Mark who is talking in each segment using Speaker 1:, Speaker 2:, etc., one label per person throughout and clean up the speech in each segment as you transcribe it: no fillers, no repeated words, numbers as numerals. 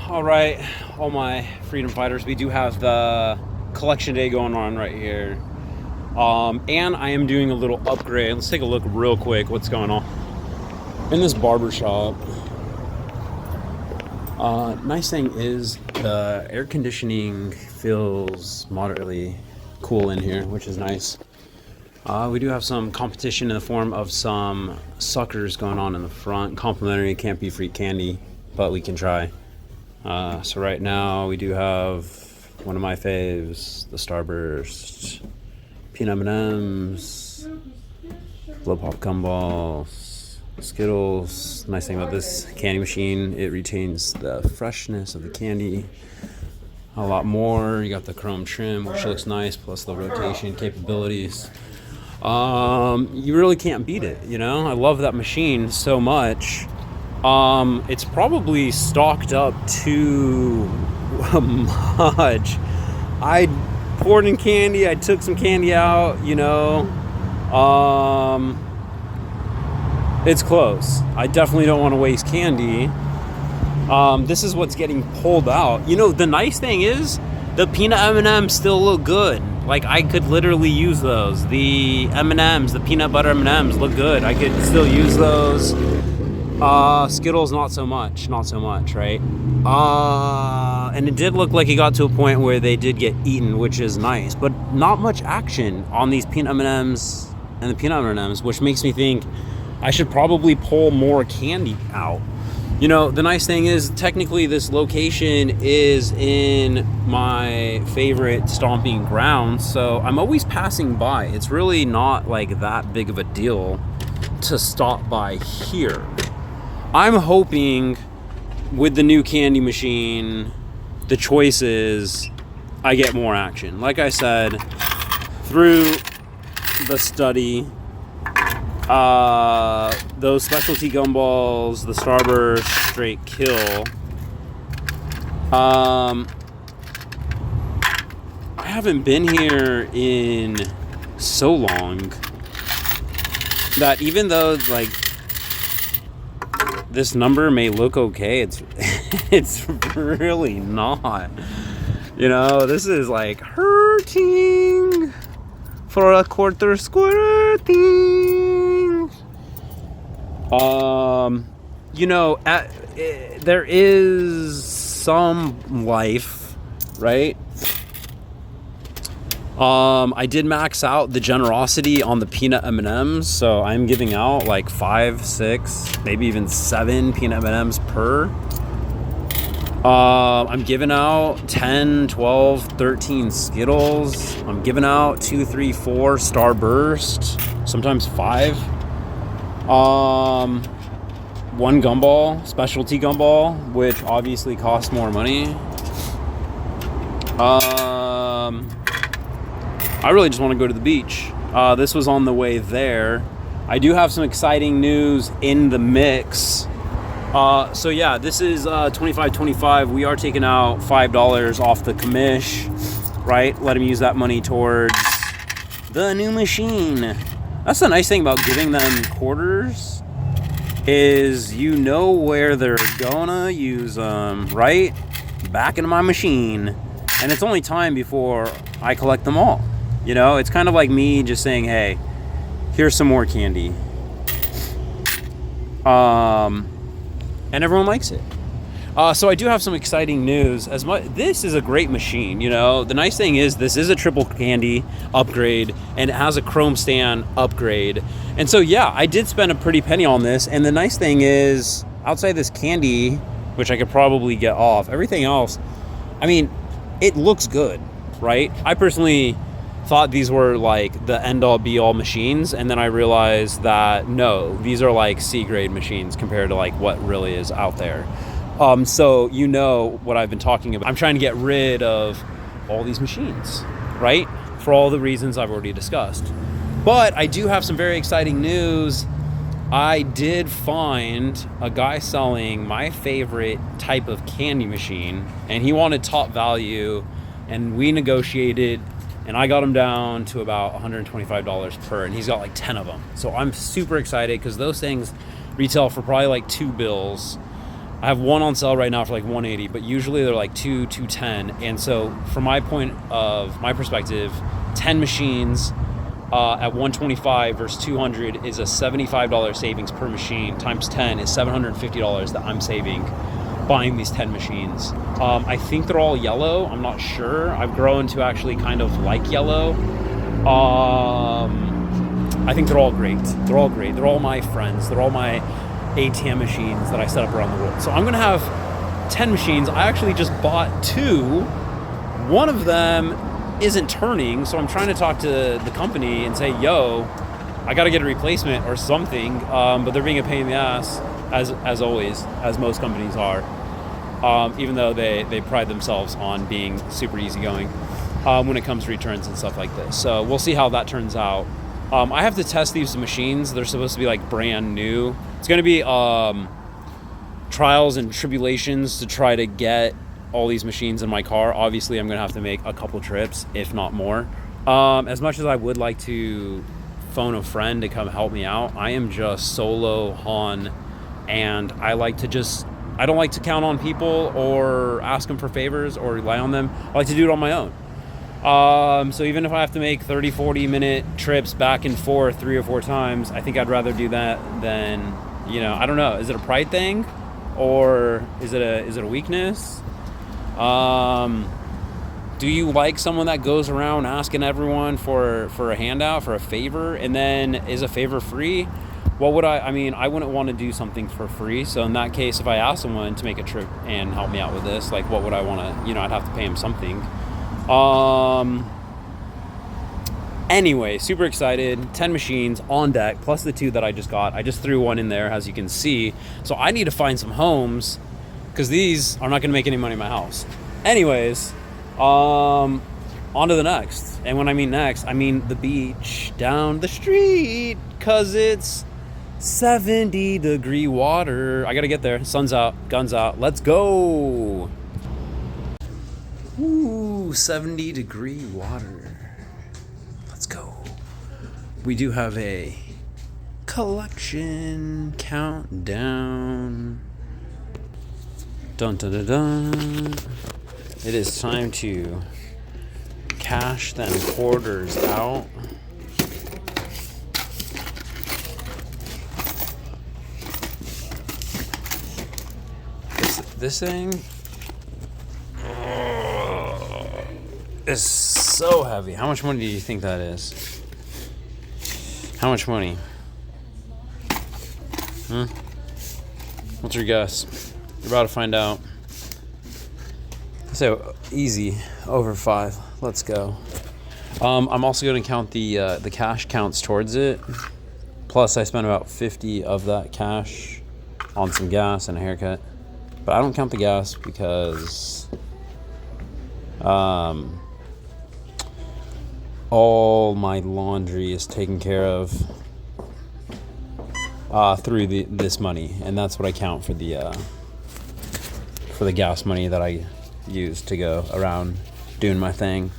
Speaker 1: All right, all my freedom fighters, we do have the collection day going on right here. And I am doing a little upgrade. Let's take a look real quick what's going on in this barber shop. Nice thing is the air conditioning feels moderately cool in here, which is nice. We do have some competition in the form of some suckers going on in the front. Complimentary, can't be free candy, but we can try. So right now we do have one of my faves, the Starburst, peanut M&Ms, blow pop gumballs, Skittles. Nice thing about this candy machine, it retains the freshness of the candy a lot more. You got the chrome trim, which looks nice, plus the rotation capabilities. You really can't beat it, you know? I love that machine so much. It's probably stocked up too much. I poured in candy, I took some candy out, you know. It's close. I definitely don't want to waste candy. This is what's getting pulled out. You know, the nice thing is the peanut M&Ms still look good. Like, I could literally use those. The M&Ms, the peanut butter M&Ms look good. I could still use those. Skittles, not so much, right? And it did look like it got to a point where they did get eaten, which is nice, but not much action on these peanut M&Ms and the peanut M&Ms, which makes me think I should probably pull more candy out. You know, the nice thing is technically this location is in my favorite stomping grounds, so I'm always passing by. It's really not like that big of a deal to stop by here. I'm hoping with the new candy machine, the choices, I get more action. Like I said, through the study, those specialty gumballs, the Starburst Straight Kill, I haven't been here in so long that even though, like, this number may look okay, it's really not. You know, this is like hurting for a quarter squirting. You know, there is some life, right? I did max out the generosity on the peanut M&Ms, so I'm giving out like 5, 6, maybe even 7 peanut M&Ms per. I'm giving out 10, 12, 13 Skittles. I'm giving out 2, 3, 4 Starburst, sometimes 5. 1 gumball, specialty gumball, which obviously costs more money. I really just want to go to the beach. This was on the way there. I do have some exciting news in the mix. So yeah, this is 25.25. We are taking out $5 off the commish, right? Let them use that money towards the new machine. That's the nice thing about giving them quarters, is you know where they're gonna use them, right? Back into my machine. And it's only time before I collect them all. You know, it's kind of like me just saying, hey, here's some more candy. And everyone likes it. So I do have some exciting news. This is a great machine, you know. The nice thing is this is a triple candy upgrade, and it has a chrome stand upgrade. And so, yeah, I did spend a pretty penny on this. And the nice thing is, outside this candy, which I could probably get off, everything else, I mean, it looks good, right? I personally thought these were like the end-all be-all machines, and then I realized that no, these are like C-grade machines compared to like what really is out there. So you know what I've been talking about. I'm trying to get rid of all these machines, right? For all the reasons I've already discussed. But I do have some very exciting news. I did find a guy selling my favorite type of candy machine, and he wanted top value, and we negotiated, and I got him down to about $125 per, and he's got like 10 of them. So I'm super excited because those things retail for probably like $2. I have one on sale right now for like 180, but usually they're like 210. And so from my perspective, 10 machines at 125 versus 200 is a $75 savings per machine, times 10 is $750 that I'm saving buying these 10 machines. I think they're all yellow. I'm not sure. I've grown to actually kind of like yellow. I think they're all great. They're all great. They're all my friends. They're all my ATM machines that I set up around the world. So I'm going to have 10 machines. I actually just bought 2. One of them isn't turning, so I'm trying to talk to the company and say, yo, I got to get a replacement or something. But they're being a pain in the ass, as always, as most companies are. Even though they pride themselves on being super easygoing when it comes to returns and stuff like this. So we'll see how that turns out. I have to test these machines. They're supposed to be like brand new. It's going to be trials and tribulations to try to get all these machines in my car. Obviously, I'm going to have to make a couple trips, if not more. As much as I would like to phone a friend to come help me out, I am just solo Han, and I don't like to count on people or ask them for favors or rely on them. I like to do it on my own. So even if I have to make 30, 40 minute trips back and forth 3 or 4 times, I think I'd rather do that than, I don't know. Is it a pride thing or is it a weakness? Do you like someone that goes around asking everyone for a handout, for a favor, and then is a favor free? What would I wouldn't want to do something for free. So in that case, if I asked someone to make a trip and help me out with this, like what would I want to, I'd have to pay him something. Anyway, super excited. 10 machines on deck, plus the 2 that I just got. I just threw one in there, as you can see. So I need to find some homes, because these are not going to make any money in my house. Anyways, on to the next. And when I mean next, I mean the beach down the street, because it's 70-degree water. I got to get there. Sun's out, guns out. Let's go. Ooh, 70-degree water. Let's go. We do have a collection countdown. Dun dun dun dun. It is time to cash them quarters out. This thing is so heavy. How much money do you think that is? How much money? What's your guess? You're about to find out. So easy, over 5. Let's go. I'm also going to count the cash counts towards it. Plus, I spent about 50 of that cash on some gas and a haircut. But I don't count the gas because all my laundry is taken care of through this money, and that's what I count for the gas money that I use to go around doing my thing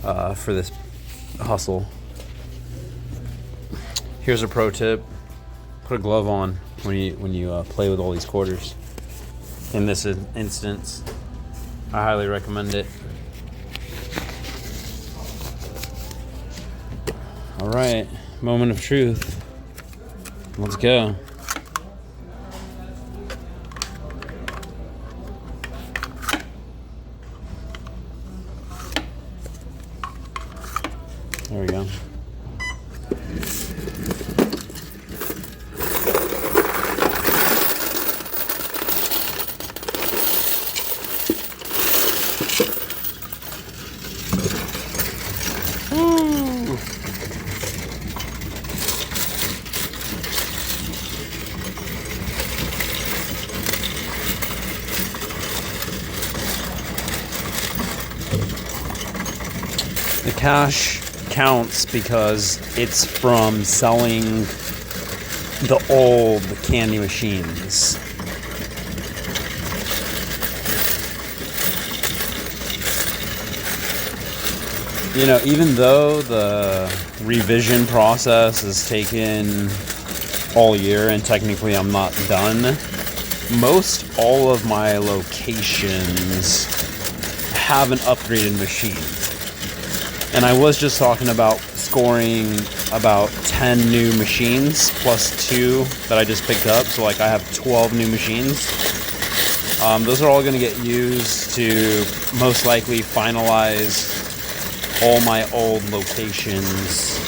Speaker 1: for this hustle. Here's a pro tip: put a glove on when you play with all these quarters. In this instance, I highly recommend it. All right, moment of truth. Let's go. There we go. The cash counts because it's from selling the old candy machines. Even though the revision process has taken all year and technically I'm not done, most all of my locations have an upgraded machine. And I was just talking about scoring about 10 new machines plus 2 that I just picked up. So like I have 12 new machines. Those are all going to get used to most likely finalize all my old locations.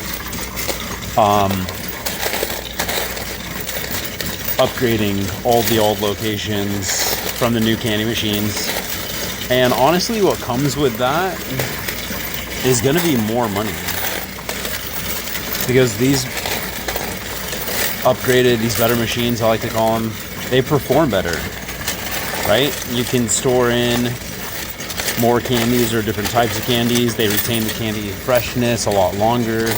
Speaker 1: Upgrading all the old locations from the new candy machines. And honestly, what comes with that is going to be more money. Because these upgraded, these better machines, I like to call them, they perform better, right? You can store in more candies or different types of candies. They retain the candy freshness a lot longer.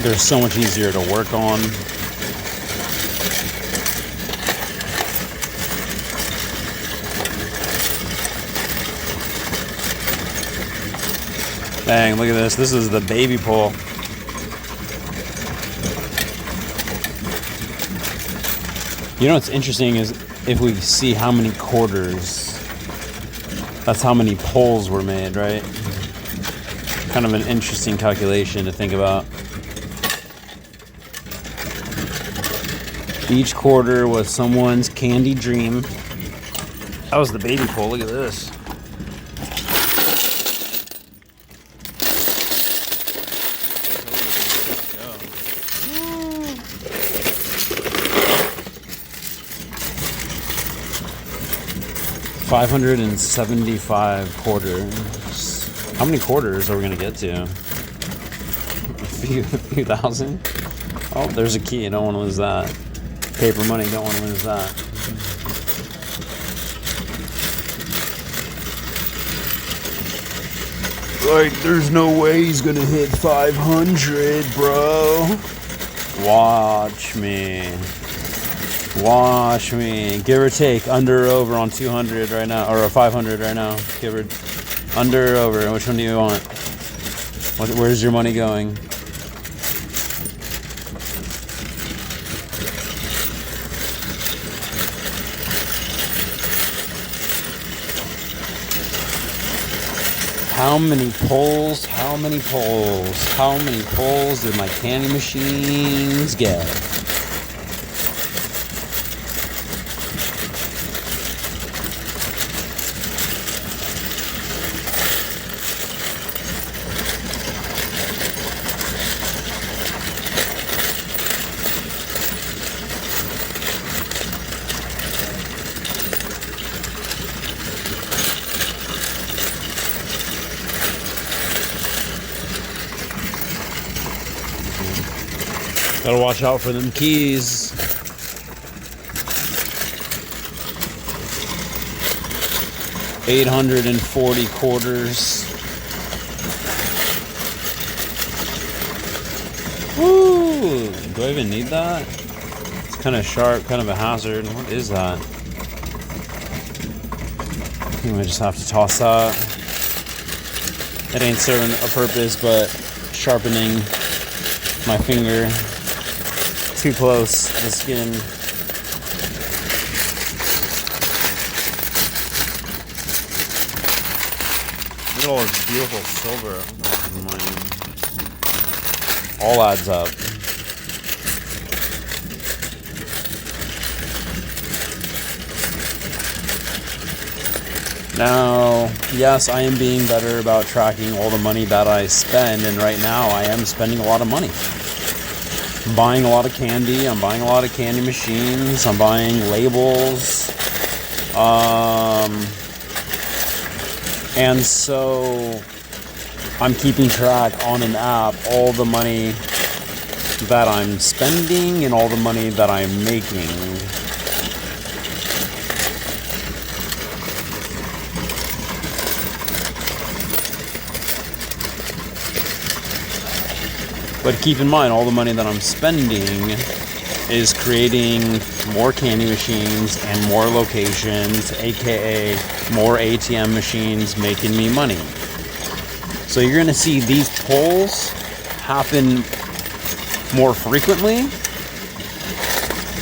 Speaker 1: They're so much easier to work on. Dang, look at this. This is the baby pull. You know what's interesting is if we see how many quarters, that's how many pulls were made, right? Kind of an interesting calculation to think about. Each quarter was someone's candy dream. That was the baby pull. Look at this. $575 quarters. How many quarters are we gonna get to? A few thousand? Oh, there's a key. I don't want to lose that. Paper money. Don't want to lose that. Like, there's no way he's gonna hit 500, bro. Watch me. Watch me. Give or take, under or over on 200 right now, or 500 right now. Give or under or over. Which one do you want? Where's your money going? How many pulls? How many pulls? How many pulls did my candy machines get? Gotta watch out for them keys. $840 quarters. Woo! Do I even need that? It's kind of sharp, kind of a hazard. What is that? I think I might just have to toss that. It ain't serving a purpose, but sharpening my finger. Too close to the skin. Look at all this beautiful silver. All adds up. Now, yes, I am being better about tracking all the money that I spend, and right now I am spending a lot of money. I'm buying a lot of candy, I'm buying a lot of candy machines, I'm buying labels, and so I'm keeping track on an app all the money that I'm spending and all the money that I'm making. But keep in mind, all the money that I'm spending is creating more candy machines and more locations, aka more ATM machines making me money. So you're going to see these pulls happen more frequently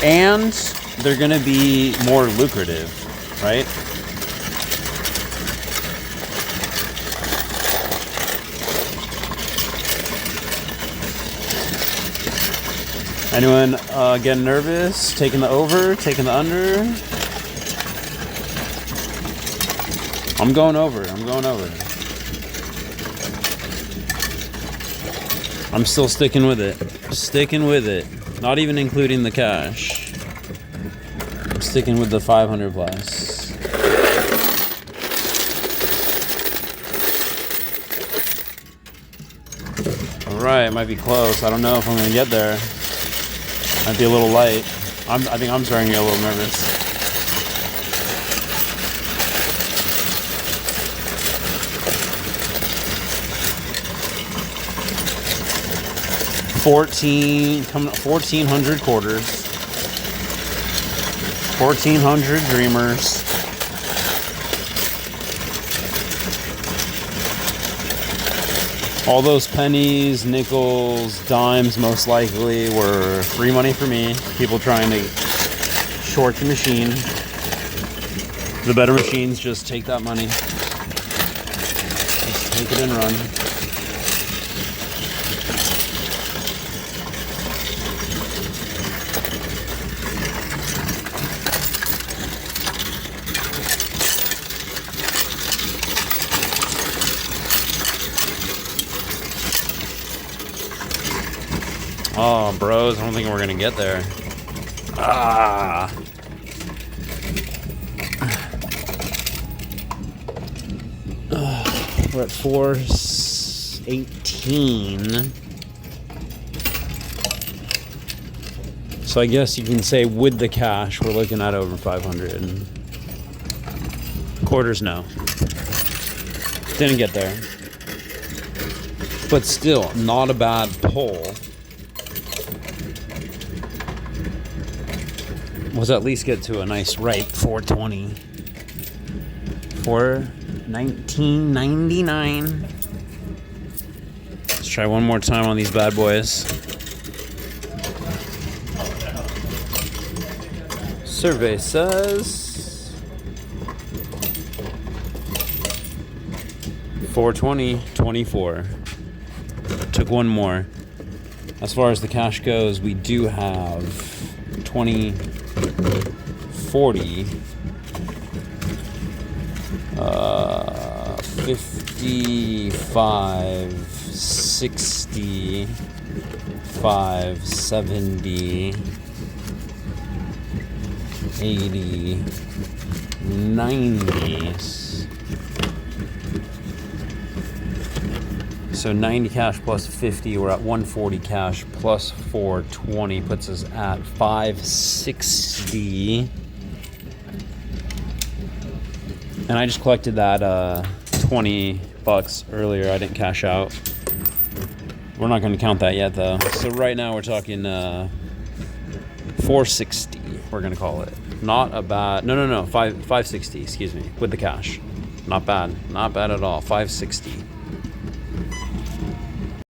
Speaker 1: And they're gonna be more lucrative, right? Anyone getting nervous? Taking the over? Taking the under? I'm going over. I'm going over. I'm still sticking with it. Sticking with it. Not even including the cash. I'm sticking with the 500 plus. Alright, it might be close. I don't know if I'm going to get there. Might be a little light. I think I'm starting to get a little nervous. Coming up 1,400 quarters. 1,400 dreamers. All those pennies, nickels, dimes most likely were free money for me. People trying to short the machine. The better machines just take that money. Just take it and run. Oh, bros, I don't think we're gonna get there. Ah. We're at 418. So I guess you can say with the cash, we're looking at over 500. Quarters, no. Didn't get there. But still, not a bad pull. Was at least get to a nice ripe 420. 419.99. Let's try one more time on these bad boys. Survey says 420.24. Took one more. As far as the cash goes, we do have 20, 40, 55, 60, 70, 80, 90. So 90 cash plus 50, we're at 140 cash plus 420, puts us at 560. And I just collected that $20 earlier. I didn't cash out. We're not going to count that yet, though. So right now we're talking 460. We're going to call it. Not a bad. No. 560. Excuse me, with the cash. Not bad. Not bad at all. 560.